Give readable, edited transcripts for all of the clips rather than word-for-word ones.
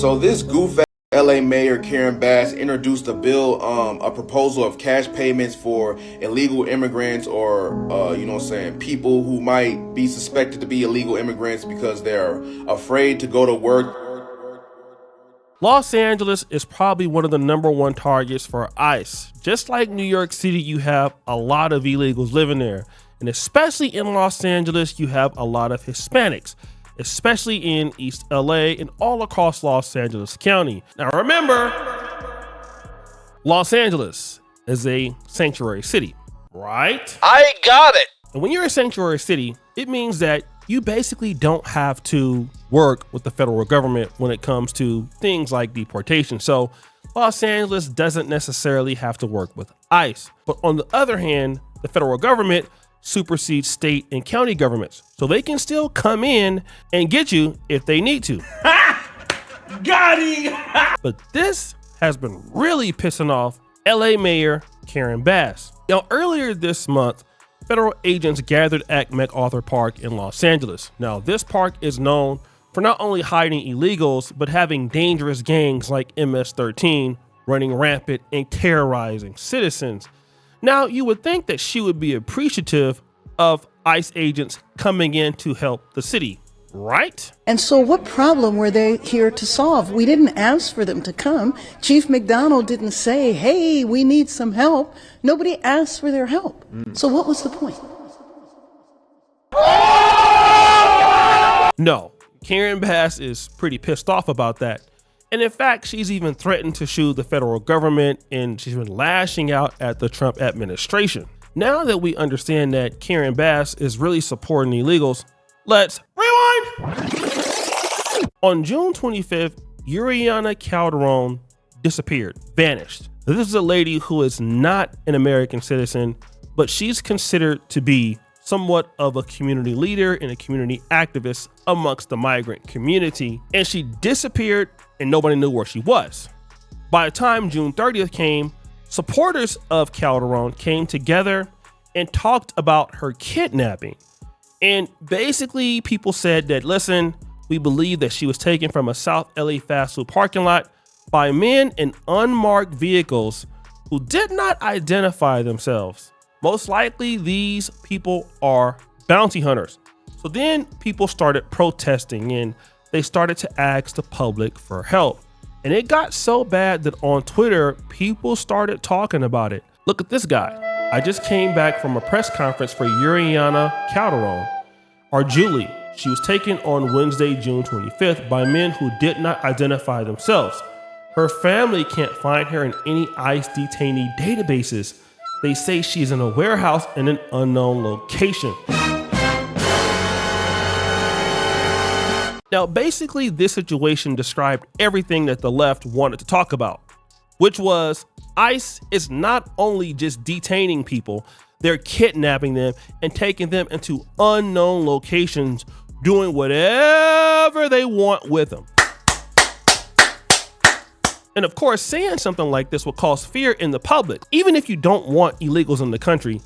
So this goof LA Mayor Karen Bass introduced a bill, a proposal of cash payments for illegal immigrants or, people who might be suspected to be illegal immigrants because they're afraid to go to work. Los Angeles is probably one of the #1 targets for ICE. Just like New York City, you have a lot of illegals living there. And especially in Los Angeles, you have a lot of Hispanics, especially in East LA and all across Los Angeles County. Now remember, Los Angeles is a sanctuary city, right? I got it. And when you're a sanctuary city, it means that you basically don't have to work with the federal government when it comes to things like deportation. So Los Angeles doesn't necessarily have to work with ICE. But on the other hand, the federal government supersedes state and county governments. So they can still come in and get you if they need to. Got him! But this has been really pissing off LA Mayor Karen Bass. Now, earlier this month, federal agents gathered at MacArthur Park in Los Angeles. Now, this park is known for not only hiding illegals, but having dangerous gangs like MS-13 running rampant and terrorizing citizens. Now, you would think that she would be appreciative of ICE agents coming in to help the city, right? And so what problem were they here to solve? We didn't ask for them to come. Chief McDonald didn't say, hey, we need some help. Nobody asked for their help. So what was the point? No, Karen Bass is pretty pissed off about that. And in fact, she's even threatened to sue the federal government, and she's been lashing out at the Trump administration. Now that we understand that Karen Bass is really supporting illegals, let's rewind. On June 25th, Yuriana Calderon disappeared, vanished. This is a lady who is not an American citizen, but she's considered to be somewhat of a community leader and a community activist amongst the migrant community. And she disappeared and nobody knew where she was. By the time June 30th came, supporters of Calderon came together and talked about her kidnapping. And basically people said that, listen, we believe that she was taken from a South LA fast food parking lot by men in unmarked vehicles who did not identify themselves. Most likely these people are bounty hunters. So then people started protesting and they started to ask the public for help. And it got so bad that on Twitter, people started talking about it. Look at this guy. I just came back from a press conference for Yuriana Calderon, or Julie. She was taken on Wednesday, June 25th by men who did not identify themselves. Her family can't find her in any ICE detainee databases. They say she's in a warehouse in an unknown location. Now, basically, this situation described everything that the left wanted to talk about, which was ICE is not only just detaining people, they're kidnapping them and taking them into unknown locations, doing whatever they want with them. And of course, saying something like this will cause fear in the public. Even if you don't want illegals in the country,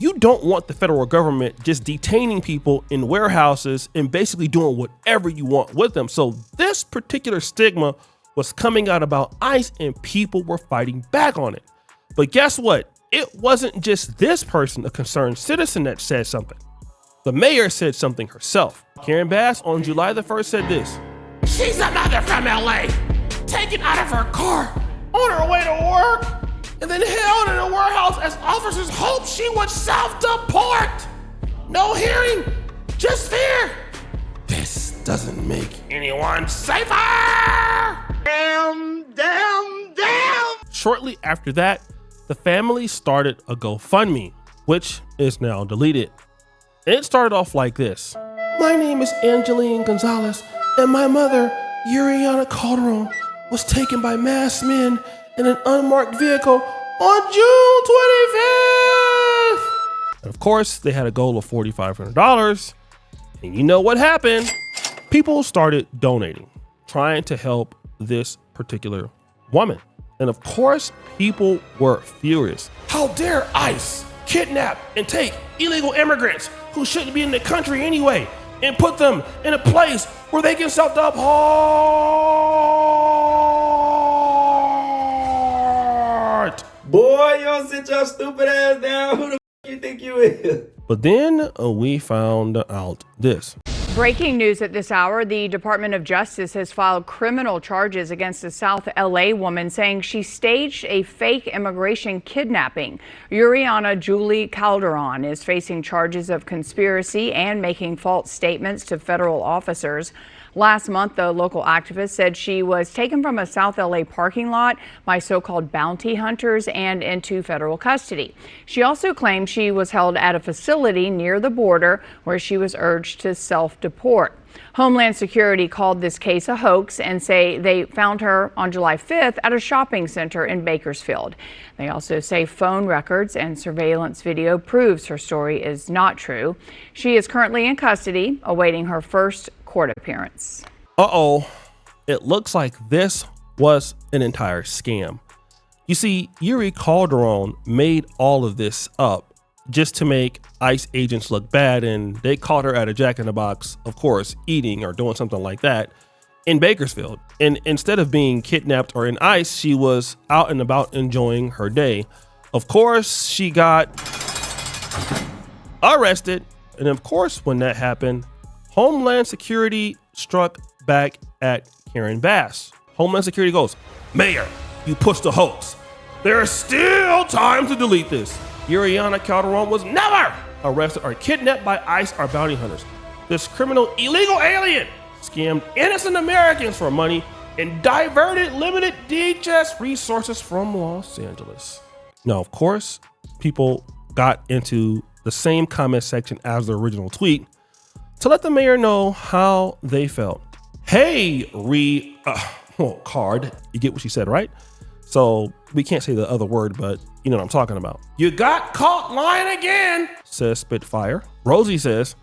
you don't want the federal government just detaining people in warehouses and basically doing whatever you want with them. So this particular stigma was coming out about ICE and people were fighting back on it. But guess what? It wasn't just this person, a concerned citizen, that said something. The mayor said something herself. Karen Bass on July the 1st said this. She's a mother from LA, taken out of her car on her way to work, and then held in a warehouse as officers hoped she would self-deport. No hearing, just fear. This doesn't make anyone safer. Damn. Shortly after that, the family started a GoFundMe, which is now deleted. And it started off like this. My name is Angeline Gonzalez, and my mother, Yuriana Calderon, was taken by masked men in an unmarked vehicle on June 25th. And of course, they had a goal of $4,500. And you know what happened? People started donating, trying to help this particular woman. And of course, people were furious. How dare ICE kidnap and take illegal immigrants who shouldn't be in the country anyway and put them in a place where they can self-deport? Boy, you don't sit your stupid ass down. Who the f you think you is? But then we found out this. Breaking news at this hour, the Department of Justice has filed criminal charges against a South LA woman saying she staged a fake immigration kidnapping. Yuriana Julia Calderon is facing charges of conspiracy and making false statements to federal officers. Last month, the local activist said she was taken from a South LA parking lot by so-called bounty hunters and into federal custody. She also claimed she was held at a facility near the border where she was urged to self-deport. Homeland Security called this case a hoax and say they found her on July 5th at a shopping center in Bakersfield. They also say phone records and surveillance video proves her story is not true. She is currently in custody, awaiting her first court appearance. It looks like this was an entire scam. You see, Yuri Calderon made all of this up just to make ICE agents look bad, and they caught her at a Jack in the Box, of course, eating or doing something like that in Bakersfield. And instead of being kidnapped or in ICE, she was out and about enjoying her day. Of course, she got arrested. And of course, when that happened, Homeland Security struck back at Karen Bass. Homeland Security goes, "Mayor, you pushed the hoax. There is still time to delete this. Yuriana Calderon was never arrested or kidnapped by ICE or bounty hunters. This criminal illegal alien scammed innocent Americans for money and diverted limited DHS resources from Los Angeles." Now, of course, people got into the same comment section as the original tweet to let the mayor know how they felt. Hey, card. You get what she said, right? So we can't say the other word, but you know what I'm talking about. "You got caught lying again," says Spitfire. Rosie says,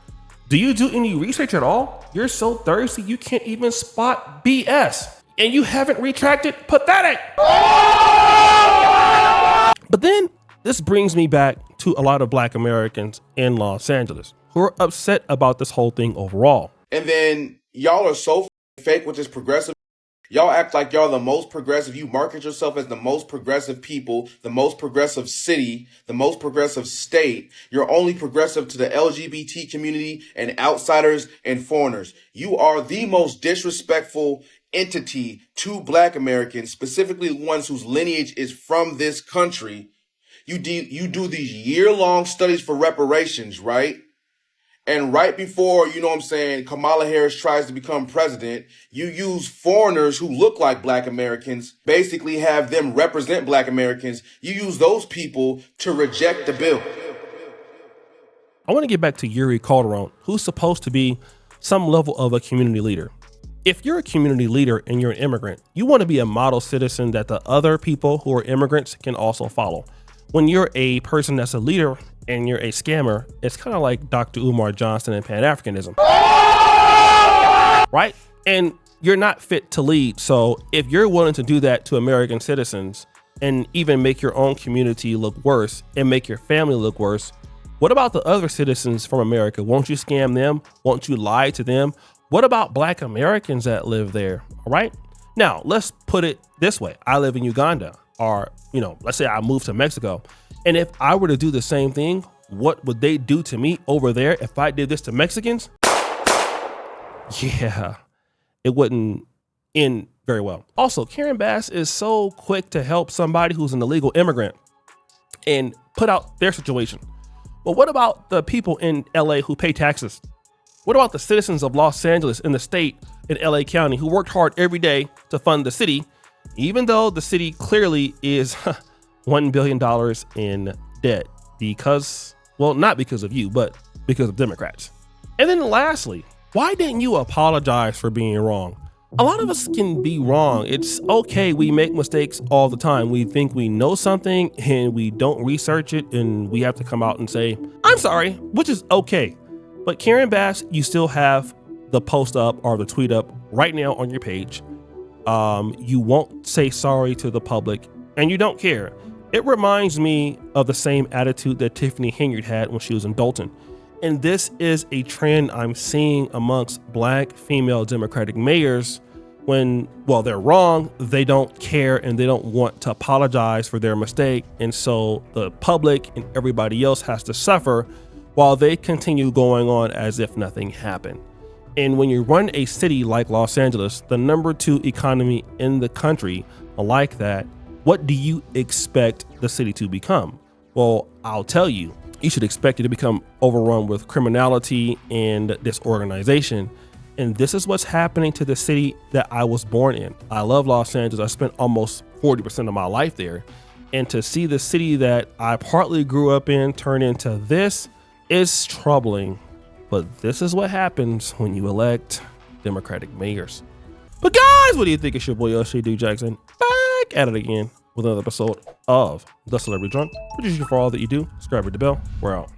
"Do you do any research at all? You're so thirsty you can't even spot BS. And you haven't retracted? Pathetic." But then this brings me back to a lot of Black Americans in Los Angeles who are upset about this whole thing overall. And then y'all are so fake with this progressive. Y'all act like y'all the most progressive. You market yourself as the most progressive people, the most progressive city, the most progressive state. You're only progressive to the LGBT community and outsiders and foreigners. You are the most disrespectful entity to Black Americans, specifically ones whose lineage is from this country. You do these year-long studies for reparations, right? And right before, you know what I'm saying, Kamala Harris tries to become president, you use foreigners who look like Black Americans, basically have them represent Black Americans. You use those people to reject the bill. I want to get back to Yuri Calderon, who's supposed to be some level of a community leader. If you're a community leader and you're an immigrant, you want to be a model citizen that the other people who are immigrants can also follow. When you're a person that's a leader and you're a scammer, it's kind of like Dr. Umar Johnson and Pan-Africanism, right? And you're not fit to lead. So if you're willing to do that to American citizens and even make your own community look worse and make your family look worse, what about the other citizens from America? Won't you scam them? Won't you lie to them? What about Black Americans that live there? All right. Now let's put it this way. I live in Uganda, or, you know, let's say I moved to Mexico. And if I were to do the same thing, what would they do to me over there if I did this to Mexicans? Yeah, it wouldn't end very well. Also, Karen Bass is so quick to help somebody who's an illegal immigrant and put out their situation. But what about the people in LA who pay taxes? What about the citizens of Los Angeles in the state in LA County who worked hard every day to fund the city, even though the city clearly is $1 billion in debt because, well, not because of you, but because of Democrats. And then lastly, why didn't you apologize for being wrong? A lot of us can be wrong. It's okay. We make mistakes all the time. We think we know something and we don't research it, and we have to come out and say, "I'm sorry," which is okay. But Karen Bass, you still have the post up or the tweet up right now on your page. You won't say sorry to the public and you don't care. It reminds me of the same attitude that Tiffany Henyard had when she was in Dalton. And this is a trend I'm seeing amongst Black female Democratic mayors when, well, they're wrong, they don't care and they don't want to apologize for their mistake. And so the public and everybody else has to suffer while they continue going on as if nothing happened. And when you run a city like Los Angeles, the #2 economy in the country like that, what do you expect the city to become? Well, I'll tell you, you should expect it to become overrun with criminality and disorganization. And this is what's happening to the city that I was born in. I love Los Angeles. I spent almost 40% of my life there. And to see the city that I partly grew up in turn into this is troubling. But this is what happens when you elect Democratic mayors. But guys, what do you think? It's your boy L.J. D. Jackson back at it again with another episode of The Celebrity Drunk. Produce you for all that you do. Subscribe to the bell. We're out.